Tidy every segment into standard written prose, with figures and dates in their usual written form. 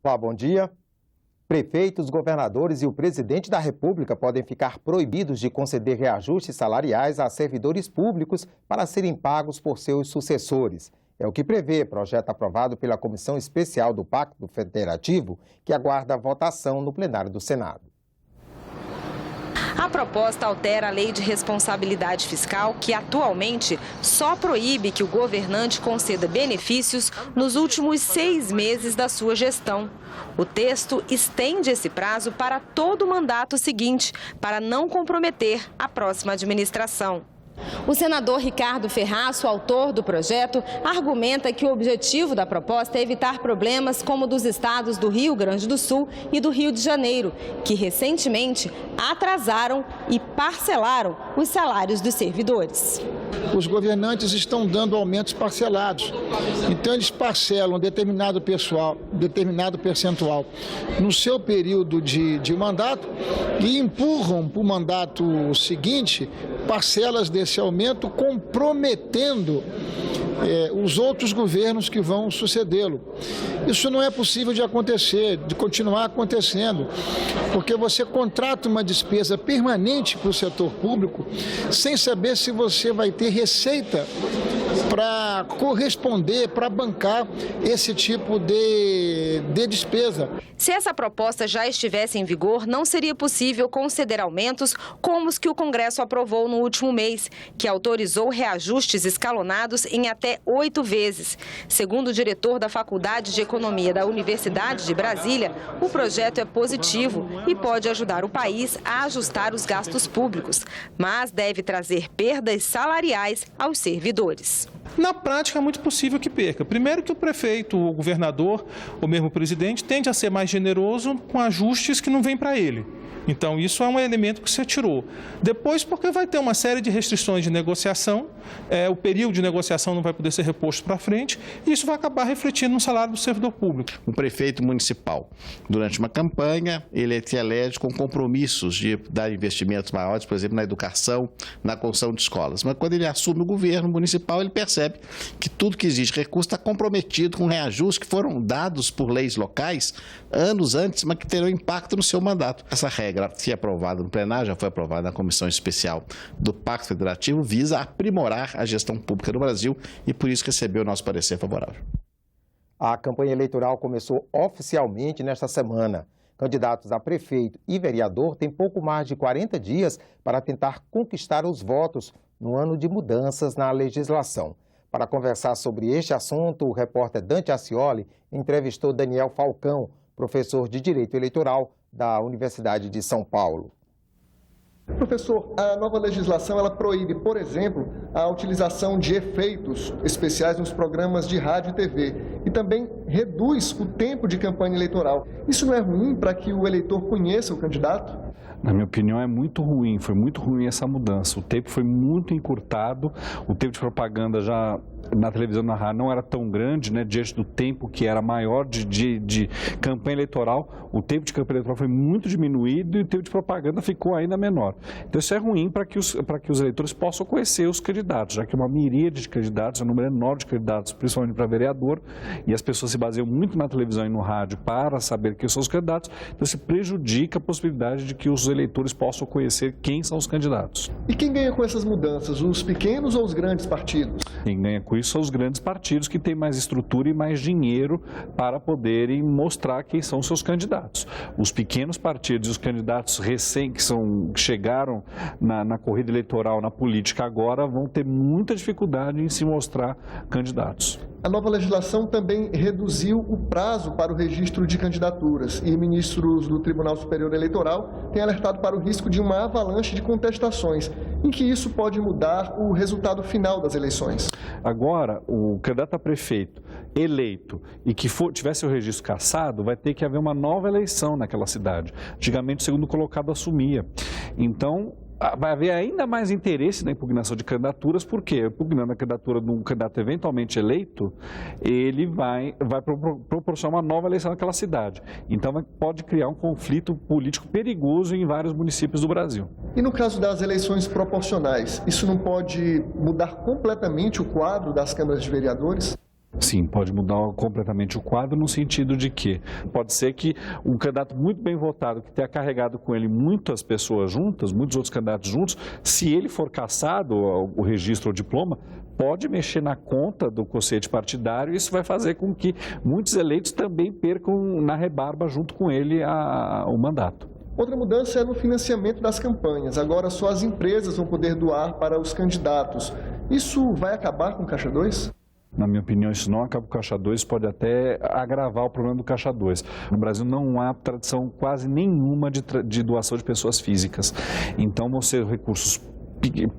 Olá, bom dia. Prefeitos, governadores e o presidente da República podem ficar proibidos de conceder reajustes salariais a servidores públicos para serem pagos por seus sucessores. É o que prevê projeto aprovado pela Comissão Especial do Pacto Federativo, que aguarda a votação no plenário do Senado. A proposta altera a Lei de Responsabilidade Fiscal, que atualmente só proíbe que o governante conceda benefícios nos últimos 6 meses da sua gestão. O texto estende esse prazo para todo o mandato seguinte, para não comprometer a próxima administração. O senador Ricardo Ferraço, autor do projeto, argumenta que o objetivo da proposta é evitar problemas como dos estados do Rio Grande do Sul e do Rio de Janeiro, que recentemente atrasaram e parcelaram os salários dos servidores. Os governantes estão dando aumentos parcelados, então eles parcelam determinado percentual no seu período de mandato e empurram para o mandato seguinte parcelas desse aumento, comprometendo os outros governos que vão sucedê-lo. Isso não é possível de acontecer, de continuar acontecendo, porque você contrata uma despesa permanente para o setor público sem saber se você vai ter receita para corresponder, para bancar esse tipo de despesa. Se essa proposta já estivesse em vigor, não seria possível conceder aumentos como os que o Congresso aprovou no último mês, que autorizou reajustes escalonados em até 8 vezes. Segundo o diretor da Faculdade de Economia da Universidade de Brasília, o projeto é positivo e pode ajudar o país a ajustar os gastos públicos, mas deve trazer perdas salariais aos servidores. Na prática, é muito possível que perca. Primeiro que o prefeito, o governador, ou mesmo o presidente, tende a ser mais generoso com ajustes que não vêm para ele. Então, isso é um elemento que se tirou. Depois, porque vai ter uma série de restrições de negociação, o período de negociação não vai poder ser reposto para frente, e isso vai acabar refletindo no salário do servidor público. Um prefeito municipal, durante uma campanha, ele se elege com compromissos de dar investimentos maiores, por exemplo, na educação, na construção de escolas. Mas quando ele assume o governo municipal, ele percebe que tudo que exige recurso está comprometido com reajustes que foram dados por leis locais anos antes, mas que terão impacto no seu mandato. Essa regra, se aprovada no plenário, já foi aprovada na Comissão Especial do Pacto Federativo, visa aprimorar a gestão pública no Brasil e por isso recebeu o nosso parecer favorável. A campanha eleitoral começou oficialmente nesta semana. Candidatos a prefeito e vereador têm pouco mais de 40 dias para tentar conquistar os votos no ano de mudanças na legislação. Para conversar sobre este assunto, o repórter Dante Ascioli entrevistou Daniel Falcão, professor de Direito Eleitoral da Universidade de São Paulo. Professor, a nova legislação ela proíbe, por exemplo, a utilização de efeitos especiais nos programas de rádio e TV e também reduz o tempo de campanha eleitoral. Isso não é ruim para que o eleitor conheça o candidato? Na minha opinião, é muito ruim, foi muito ruim essa mudança. O tempo foi muito encurtado, o tempo de propaganda já na televisão e na rádio não era tão grande, né, diante do tempo que era maior de campanha eleitoral. O tempo de campanha eleitoral foi muito diminuído e o tempo de propaganda ficou ainda menor. Então isso é ruim para que os eleitores possam conhecer os candidatos, já que uma miríade de candidatos, um número enorme de candidatos, principalmente para vereador, e as pessoas se baseiam muito na televisão e no rádio para saber quem são os candidatos, então se prejudica a possibilidade de que os eleitores possam conhecer quem são os candidatos. E quem ganha com essas mudanças, os pequenos ou os grandes partidos? Quem ganha com isso são os grandes partidos que têm mais estrutura e mais dinheiro para poderem mostrar quem são seus candidatos. Os pequenos partidos e os candidatos que chegaram na corrida eleitoral, na política agora, vão ter muita dificuldade em se mostrar candidatos. A nova legislação também reduziu o prazo para o registro de candidaturas e ministros do Tribunal Superior Eleitoral têm alertado para o risco de uma avalanche de contestações, em que isso pode mudar o resultado final das eleições. Agora, o candidato a prefeito eleito e que tivesse o registro cassado, vai ter que haver uma nova eleição naquela cidade. Antigamente, o segundo colocado assumia. Então, vai haver ainda mais interesse na impugnação de candidaturas, porque impugnando a candidatura de um candidato eventualmente eleito, ele vai proporcionar uma nova eleição naquela cidade. Então pode criar um conflito político perigoso em vários municípios do Brasil. E no caso das eleições proporcionais, isso não pode mudar completamente o quadro das câmaras de vereadores? Sim, pode mudar completamente o quadro no sentido de que pode ser que um candidato muito bem votado, que tenha carregado com ele muitas pessoas juntas, muitos outros candidatos juntos, se ele for cassado, o registro ou o diploma, pode mexer na conta do quociente partidário e isso vai fazer com que muitos eleitos também percam na rebarba junto com ele o mandato. Outra mudança é no financiamento das campanhas. Agora só as empresas vão poder doar para os candidatos. Isso vai acabar com o Caixa 2? Na minha opinião, isso não acaba com o Caixa 2, pode até agravar o problema do Caixa 2. No Brasil não há tradição quase nenhuma de doação de pessoas físicas. Então vão ser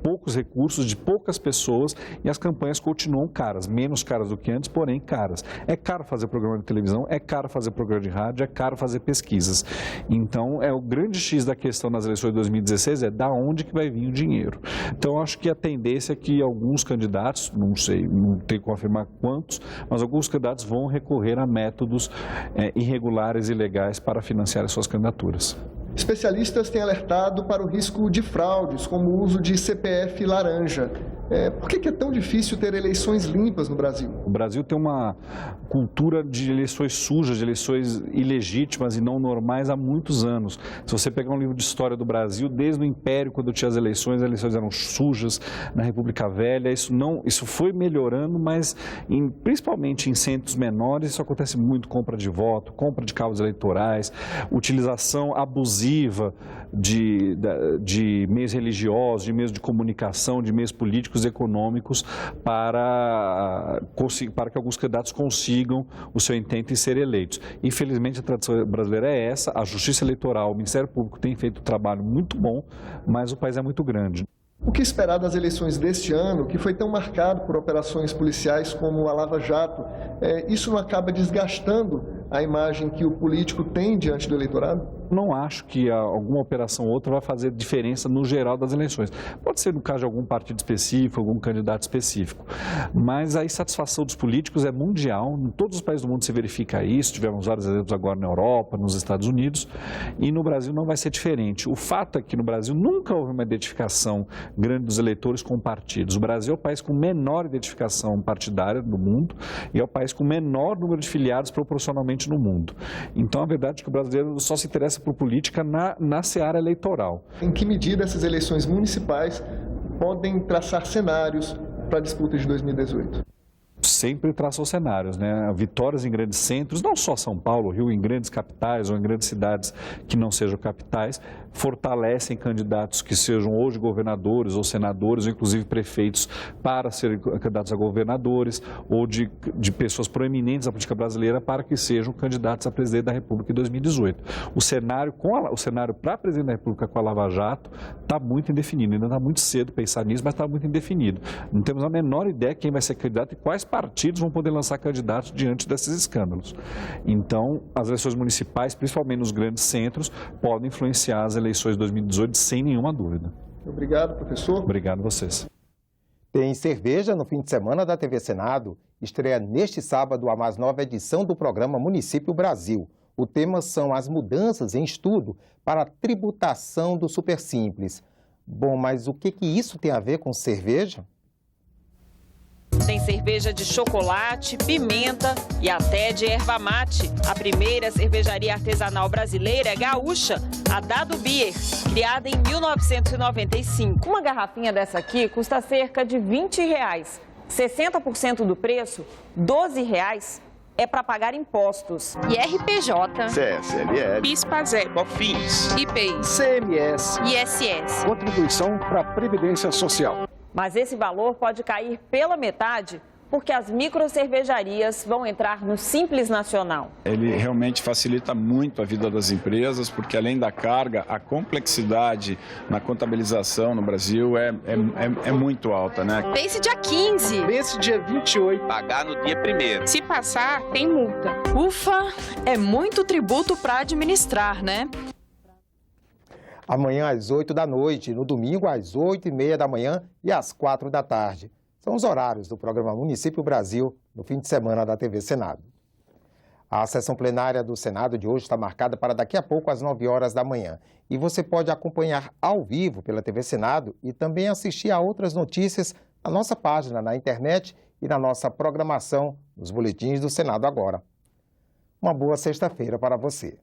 poucos recursos de poucas pessoas e as campanhas continuam caras, menos caras do que antes, porém caras. É caro fazer programa de televisão, é caro fazer programa de rádio, é caro fazer pesquisas. Então, o grande X da questão nas eleições de 2016 é da onde que vai vir o dinheiro. Então, acho que a tendência é que alguns candidatos, não sei, não tenho como afirmar quantos, mas alguns candidatos vão recorrer a métodos irregulares e ilegais para financiar as suas candidaturas. Especialistas têm alertado para o risco de fraudes, como o uso de CPF laranja. Por que é tão difícil ter eleições limpas no Brasil? O Brasil tem uma cultura de eleições sujas, de eleições ilegítimas e não normais há muitos anos. Se você pegar um livro de história do Brasil, desde o Império, quando tinha as eleições eram sujas, na República Velha, isso foi melhorando, mas principalmente em centros menores, isso acontece muito, compra de voto, compra de cabos eleitorais, utilização abusiva de meios religiosos, de meios de comunicação, de meios políticos e econômicos para que alguns candidatos consigam o seu intento em ser eleitos. Infelizmente, a tradição brasileira é essa, a Justiça Eleitoral, o Ministério Público tem feito um trabalho muito bom, mas o país é muito grande. O que esperar das eleições deste ano, que foi tão marcado por operações policiais como a Lava Jato? Isso não acaba desgastando a imagem que o político tem diante do eleitorado? Não acho que alguma operação ou outra vai fazer diferença no geral das eleições. Pode ser no caso de algum partido específico, algum candidato específico. Mas a insatisfação dos políticos é mundial. Em todos os países do mundo se verifica isso. Tivemos vários exemplos agora na Europa, nos Estados Unidos. E no Brasil não vai ser diferente. O fato é que no Brasil nunca houve uma identificação grande dos eleitores com partidos. O Brasil é o país com menor identificação partidária do mundo e é o país com menor número de filiados proporcionalmente no mundo. Então, a verdade é que o brasileiro só se interessa por política na seara eleitoral. Em que medida essas eleições municipais podem traçar cenários para a disputa de 2018? Sempre traçam cenários, né? Vitórias em grandes centros, não só São Paulo, Rio, em grandes capitais ou em grandes cidades que não sejam capitais, fortalecem candidatos que sejam hoje governadores ou senadores, ou inclusive prefeitos, para serem candidatos a governadores, ou de pessoas proeminentes da política brasileira para que sejam candidatos a presidente da República em 2018. O cenário para presidente da República com a Lava Jato está muito indefinido, ainda está muito cedo pensar nisso, mas está muito indefinido. Não temos a menor ideia de quem vai ser candidato e quais partidos vão poder lançar candidatos diante desses escândalos. Então, as eleições municipais, principalmente nos grandes centros, podem influenciar as eleições de 2018 sem nenhuma dúvida. Obrigado, professor. Obrigado a vocês. Tem cerveja no fim de semana da TV Senado. Estreia neste sábado a mais nova edição do programa Município Brasil. O tema são as mudanças em estudo para a tributação do Supersimples. Bom, mas o que isso tem a ver com cerveja? Tem cerveja de chocolate, pimenta e até de erva mate. A primeira cervejaria artesanal brasileira é gaúcha, a Dado Beer, criada em 1995. Uma garrafinha dessa aqui custa cerca de R$20. 60% do preço, R$12, é para pagar impostos. IRPJ, CSLL, PIS/PASEP, COFINS, IPI, CMS, ISS, contribuição para a Previdência Social. Mas esse valor pode cair pela metade porque as microcervejarias vão entrar no Simples Nacional. Ele realmente facilita muito a vida das empresas, porque além da carga, a complexidade na contabilização no Brasil é muito alta, né? Pense dia 15. Pense dia 28. Pagar no dia 1º. Se passar, tem multa. Ufa, é muito tributo para administrar, né? Amanhã às 8 da noite, no domingo às 8h30 da manhã e às 4 da tarde. São os horários do programa Município Brasil, no fim de semana da TV Senado. A sessão plenária do Senado de hoje está marcada para daqui a pouco às 9 horas da manhã. E você pode acompanhar ao vivo pela TV Senado e também assistir a outras notícias na nossa página na internet e na nossa programação nos boletins do Senado Agora. Uma boa sexta-feira para você.